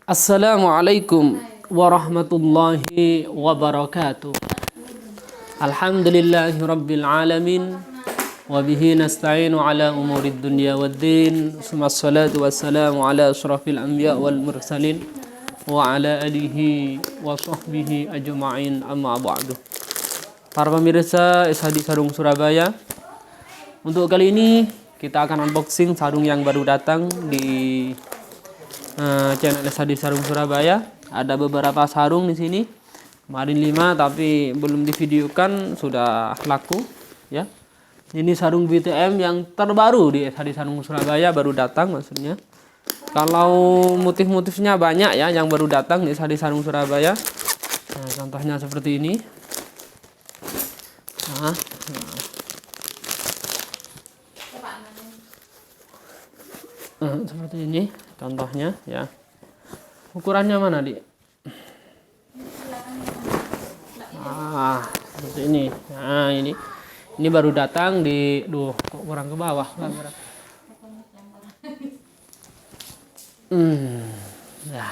Assalamualaikum warahmatullahi wabarakatuh. Alhamdulillahi rabbil alamin. Wabihi nasta'inu ala umurid dunya waddin. Summassalatu wassalamu ala ashrafil anbiya wal mursalin wa ala alihi wa sahbihi ajma'in, amma ba'du. Para pemirsa SHD Sarung Surabaya, untuk kali ini kita akan unboxing sarung yang baru datang di channel SHD Sarung Surabaya. Ada beberapa sarung di sini. Kemarin 5 tapi belum divideokan, sudah laku ya. Ini sarung BTM yang terbaru di SHD Sarung Surabaya, baru datang maksudnya. Kalau motif-motifnya banyak ya yang baru datang di SHD Sarung Surabaya. Nah, contohnya seperti ini. Seperti ini contohnya ya. Ukurannya mana, Dik? Seperti ini. Nah, ini baru datang di kok kurang ke bawah. Ya.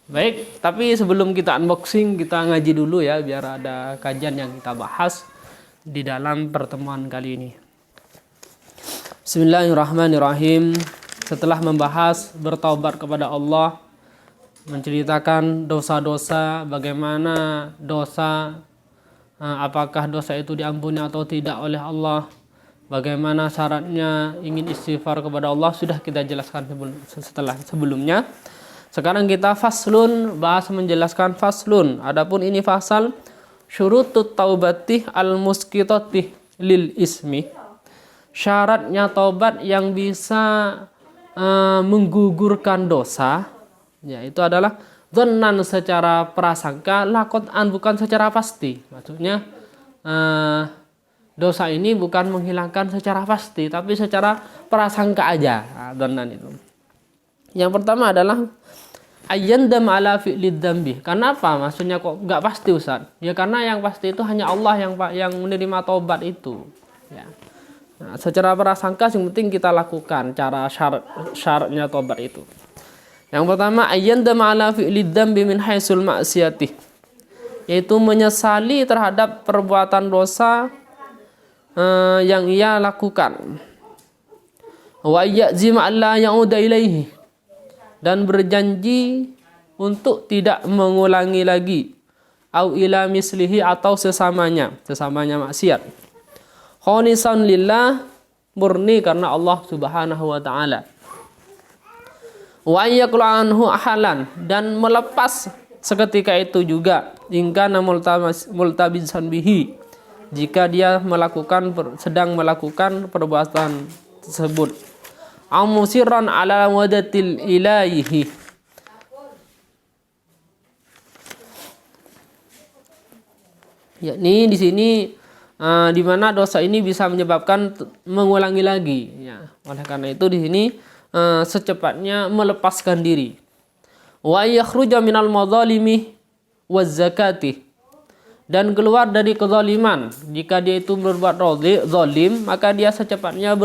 Baik, tapi sebelum kita unboxing, kita ngaji dulu ya, biar ada kajian yang kita bahas di dalam pertemuan kali ini. Bismillahirrahmanirrahim. Setelah membahas bertaubat kepada Allah, menceritakan dosa-dosa, bagaimana dosa, apakah dosa itu diampuni atau tidak oleh Allah, bagaimana syaratnya ingin istighfar kepada Allah, sudah kita jelaskan sebelumnya. Sekarang kita faslun, bahas menjelaskan faslun. Adapun ini fasal syurutut taubatih al-muskitotih lil ismi. Syaratnya taubat yang bisa menggugurkan dosa, yaitu adalah dhannan secara prasangka, lakotan bukan secara pasti. Maksudnya dosa ini bukan menghilangkan secara pasti, tapi secara prasangka aja. Dhannan itu. Yang pertama adalah ayyandam ala fi'lid dzambi. Kenapa? Maksudnya kok nggak pasti, Ustaz? Ya karena yang pasti itu hanya Allah yang menerima taubat itu. Ya. Nah, secara prasangka yang penting kita lakukan cara syaratnya tobat itu. Yang pertama ayyandam ala fi'lid dzambi min haitsul ma'siyati, yaitu menyesali terhadap perbuatan dosa yang ia lakukan. Wa ya'zim alla ya'uda ilaihi, dan berjanji untuk tidak mengulangi lagi. Au ila mislihi, atau sesamanya maksiat. Khonisan lillah, murni karena Allah Subhanahu wa taala. Wa yaqla anhu ahalan, dan melepas seketika itu juga. Ingkana multabisan bihi, jika dia sedang melakukan perbuatan tersebut. Amusiran ala wadatil ilahi, yakni di sini di mana dosa ini bisa menyebabkan mengulangi lagi ya. Oleh karena itu di sini secepatnya melepaskan diri. Wa yakhruja minal madzalimi waz zakati, dan keluar dari kezaliman. Jika dia itu berbuat zalim, maka dia secepatnya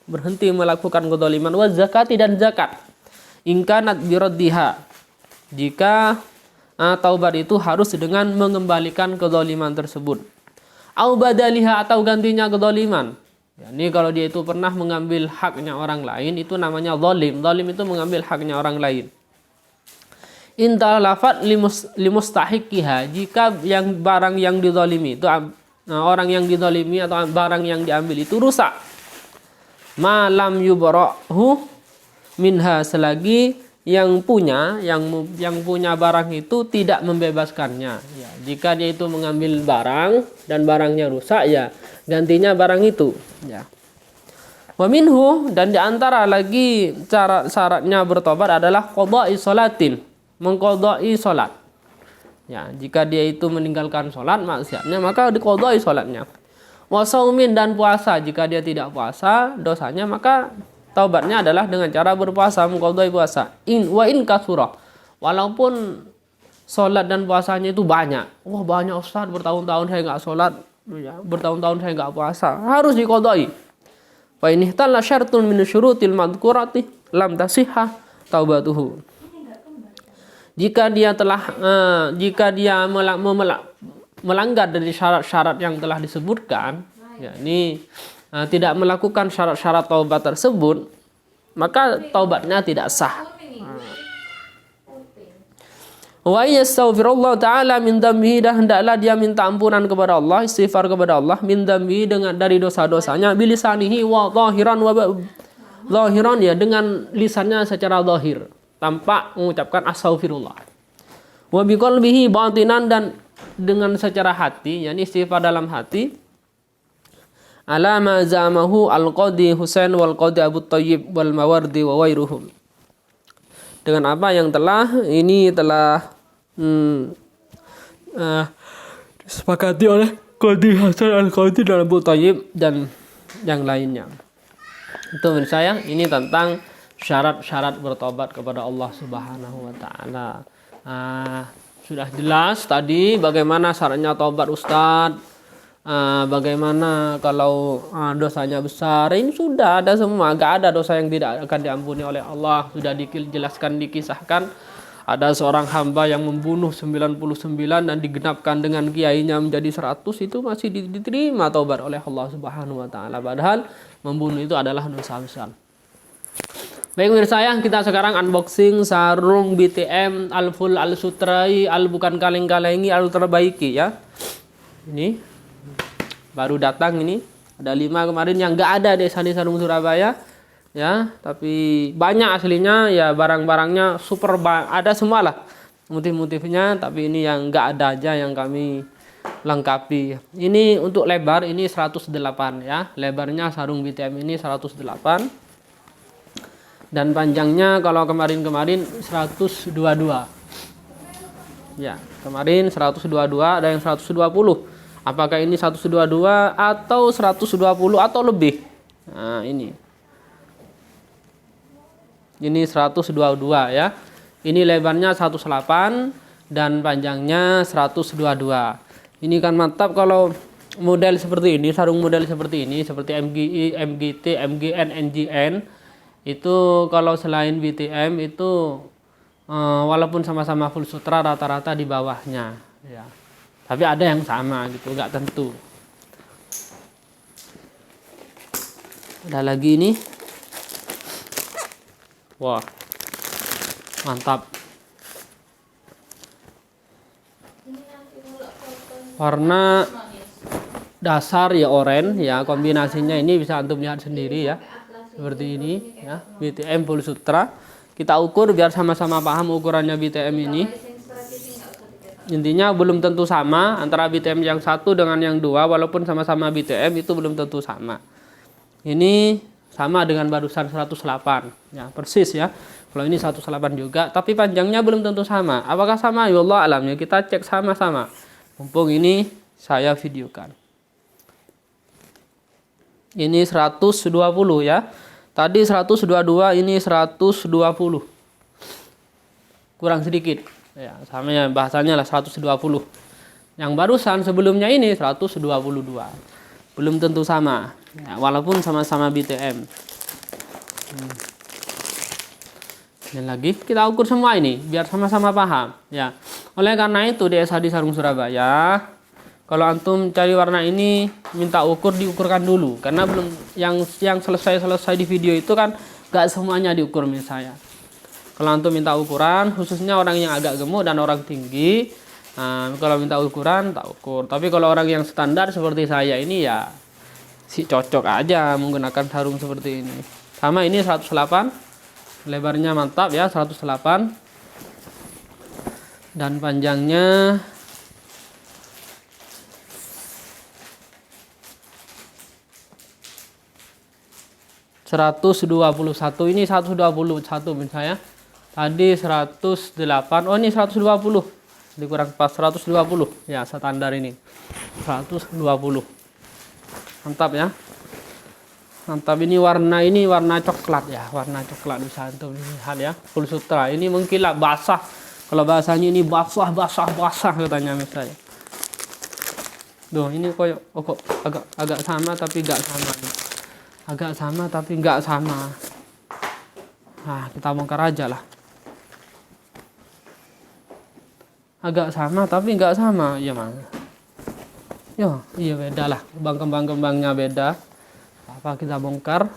berhenti melakukan kezaliman. Waz zakati, dan zakat. Ingkanat biraddiha, jika taubat itu harus dengan mengembalikan kezaliman tersebut. Au badaliha, atau gantinya kezaliman. Ya, ini kalau dia itu pernah mengambil haknya orang lain, itu namanya zalim. Zalim itu mengambil haknya orang lain. Inta lafat limustahiqiha, jika barang yang dizalimi itu orang yang dizalimi atau barang yang diambil itu rusak. Malam yubra'hu minha, selagi yang punya barang itu tidak membebaskannya ya. Jika dia itu mengambil barang dan barangnya rusak, ya gantinya barang itu ya. Wa minhu, dan diantara lagi syaratnya bertobat adalah qada'i sholatin, mengqada'i salat ya. Jika dia itu meninggalkan salat maksiatnya, maka diqada'i salatnya. Wa shaumin, dan puasa. Jika dia tidak puasa dosanya, maka taubatnya adalah dengan cara berpuasa, mengqadai puasa. In kasura, walaupun sholat dan puasanya itu banyak. Wah, banyak Ustaz, bertahun-tahun saya nggak sholat, ya, bertahun-tahun saya nggak puasa, harus diqadai. Fa in ihtalla syartun min syurutil madhkurati lam tasihha taubatuhu. Jika dia melanggar dari syarat-syarat yang telah disebutkan, yakni tidak melakukan syarat-syarat taubat tersebut, maka taubatnya tidak sah. Wa yastaghfirullah ta'ala min dzambihi, dan hendaklah dia minta ampunan kepada Allah, istighfar kepada Allah, min dzambihi, dengan dari dosa-dosanya, bilisanihi wa zahiran ya, dengan lisannya secara zahir, tanpa mengucapkan astaghfirullah. Wa biqalbihi batinan, dan dengan secara hati, yakni istighfar dalam hati, ala ma zamahu al-qadi Husain wal qadi Abu Thayyib wal Mawardi wa wairuhum, dengan apa yang telah disepakati oleh Qadi Hasan al-Qadi dan Abu Thayyib dan yang lainnya. Itu menurut saya ini tentang syarat-syarat bertobat kepada Allah Subhanahu wa taala. Sudah jelas tadi bagaimana syaratnya tobat Ustadz, bagaimana kalau dosanya besar, ini sudah ada semua, gak ada dosa yang tidak akan diampuni oleh Allah, sudah dijelaskan, dikisahkan. Ada seorang hamba yang membunuh 99 dan digenapkan dengan kiainya menjadi 100, itu masih diterima taubat oleh Allah Subhanahu wa taala, padahal membunuh itu adalah dosa besar. Baik pemirsa saya, kita sekarang unboxing sarung BTM Al-Full Al-Sutrai Al-Bukan Kaleng-Kalengi Al-Terbaiki ya. Ini baru datang, ini ada 5 kemarin yang nggak ada di sarung Surabaya ya, tapi banyak aslinya ya, barang-barangnya super ada semua lah motif-motifnya, tapi ini yang nggak ada aja yang kami lengkapi. Ini untuk lebar ini 108 ya, lebarnya sarung BTM ini 108, dan panjangnya kalau kemarin 122 ya, kemarin 122, ada yang 120. Apakah ini 122 atau 120 atau lebih? Nah, ini 122 ya. Ini lebarnya 108 dan panjangnya 122. Ini kan mantap kalau model seperti ini, sarung model seperti ini, seperti MGI, MGT, MGN, NGN. Itu kalau selain BTM itu walaupun sama-sama full sutra, rata-rata di bawahnya ya. Tapi ada yang sama gitu, nggak tentu. Ada lagi ini. Wah, mantap. Warna dasar ya oranye ya, kombinasinya ini bisa antum lihat sendiri ya. Seperti ini ya, BTM full sutra. Kita ukur biar sama-sama paham ukurannya BTM ini. Intinya belum tentu sama antara BTM yang satu dengan yang dua, walaupun sama-sama BTM itu belum tentu sama. Ini sama dengan barusan 108 ya, persis ya. Kalau ini 108 juga, tapi panjangnya belum tentu sama. Apakah sama? Ya Allah alam ya, kita cek sama-sama. Mumpung ini saya videokan. Ini 120 ya. Tadi 122, ini 120. Kurang sedikit. Ya, sama ya, bahasanya lah 120. Yang barusan sebelumnya ini 122. Belum tentu sama. Ya, walaupun sama-sama BTM. Dan lagi kita ukur semua ini biar sama-sama paham ya. Oleh karena itu di SHD Sarung Surabaya, kalau antum cari warna ini minta ukur, diukurkan dulu, karena belum yang selesai di video itu kan gak semuanya diukur misalnya. Kalau antum minta ukuran, khususnya orang yang agak gemuk dan orang tinggi, kalau minta ukuran tak ukur. Tapi kalau orang yang standar seperti saya ini ya si cocok aja menggunakan sarung seperti ini. Sama ini 108, lebarnya mantap ya, 108, dan panjangnya 121. Ini 121 misalnya. Tadi 108. Oh, ini 120. Dikurang pas 120. Ya, standar ini. 120. Mantap ya. Mantap, ini warna coklat ya. Warna coklat bisa antum lihat ya. Full sutra. Ini mengkilap basah. Kalau bahasanya ini basah katanya misalnya. Duh, ini kok agak sama tapi enggak sama. Agak sama tapi enggak sama. Nah, kita bongkar aja lah. Agak sama tapi nggak sama. Ya mana? Yo, iya beda lah. Kembang-kembangnya beda. Apa kita bongkar?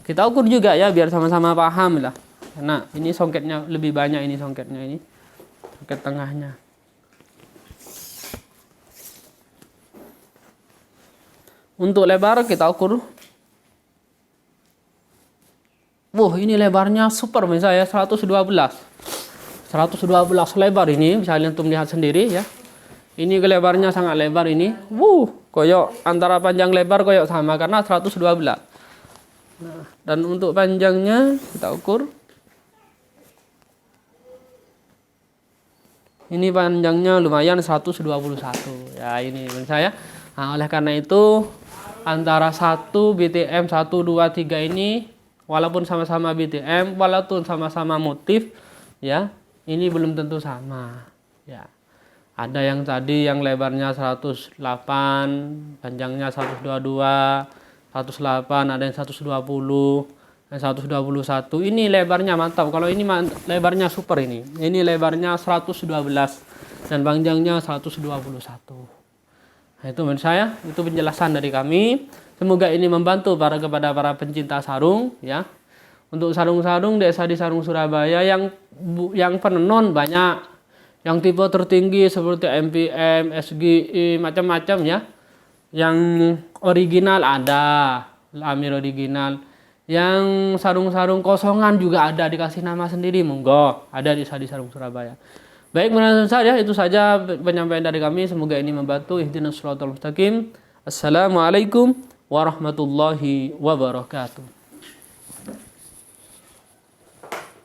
Kita ukur juga ya biar sama-sama paham lah. Karena ini songketnya lebih banyak, ini songketnya ini. Songket tengahnya. Untuk lebar kita ukur. Wah, ini lebarnya super misalnya 112. 112 lebar ini, bisa kalian lihat sendiri ya. Ini lebarnya sangat lebar ini. Koyok antara panjang lebar koyok sama karena 112. Nah, dan untuk panjangnya kita ukur. Ini panjangnya lumayan 121. Ya, ini menurut saya. Nah, oleh karena itu antara 1 BTM 1 2 3 ini walaupun sama-sama BTM, walaupun sama-sama motif ya, ini belum tentu sama. Ya. Ada yang tadi yang lebarnya 108, panjangnya 122, 108, ada yang 120, dan 121. Ini lebarnya mantap. Kalau ini lebarnya super ini. Ini lebarnya 112 dan panjangnya 121. Nah, itu menurut saya, itu penjelasan dari kami. Semoga ini membantu kepada para pencinta sarung ya. Untuk sarung-sarung desa di Sarung Surabaya yang penenon banyak. Yang tipe tertinggi seperti MPM, SGI, macam-macam ya. Yang original ada, Amir original. Yang sarung-sarung kosongan juga ada, dikasih nama sendiri, monggo. Ada di Sarung Surabaya. Baik, menurut saya itu saja penyampaian dari kami. Semoga ini membantu. Ihdinas shiratal mustaqim. Assalamualaikum warahmatullahi wabarakatuh.